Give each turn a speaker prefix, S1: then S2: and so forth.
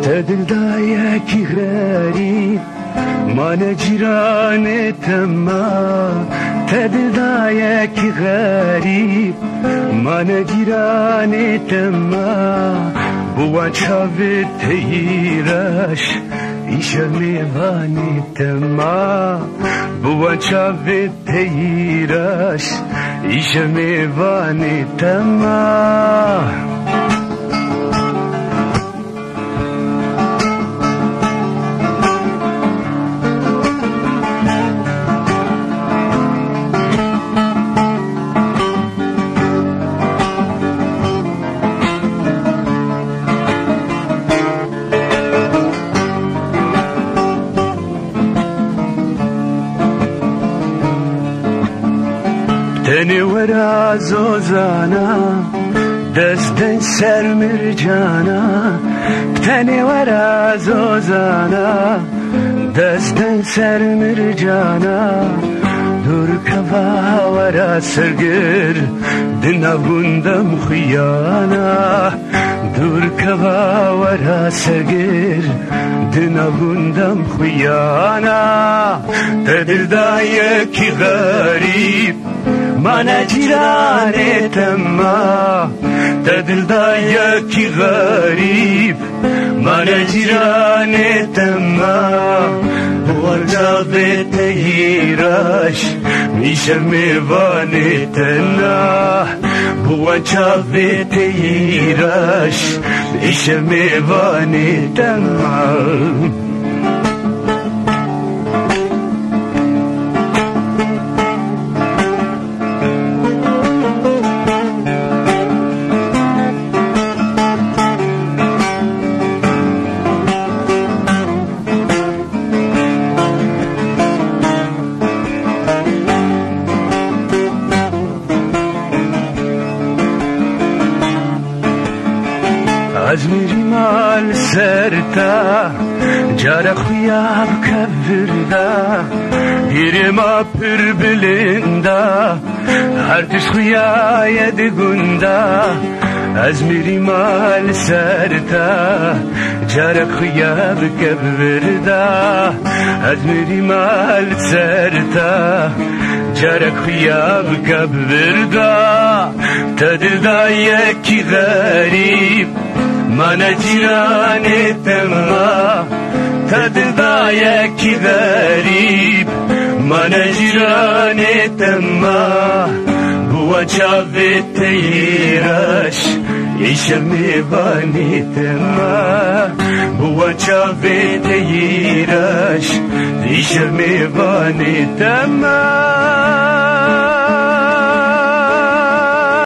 S1: تدل یکی غریب من جیرانتم تدل یکی غریب من جیرانتم بوان چاوی تیرش ایش میوانتم بوان چاوی تیرش ایش میوانتم تنی ورا زوزانا دستن سر مرجانا تنی ورا زوزانا دستن سر مرجانا دور کوا ورا سرگر دنا بندم خیانا دور کوا ورا سرگر دنا بندم خیانا تدل دا یکی غریب من جیرانتم تدل دا یکی غریب من جیرانتم وجا به تیرش میشه میوانتنا وجا به تیرش میشه میوانتنا از میری مال سرتا جار خویاب کبردا هیر ما پر بلندا هر تش خویاید گندا از میری مال سرتا جار خویاب کبردا از میری مال سرتا جار خویاب کبردا تدل دا یکی غریب من جیرانتم تدل دا یکی غریب من جیرانتم بوا چاوی تیرش ایش میوانتم بوا چاوی تیرش ایش میوانتم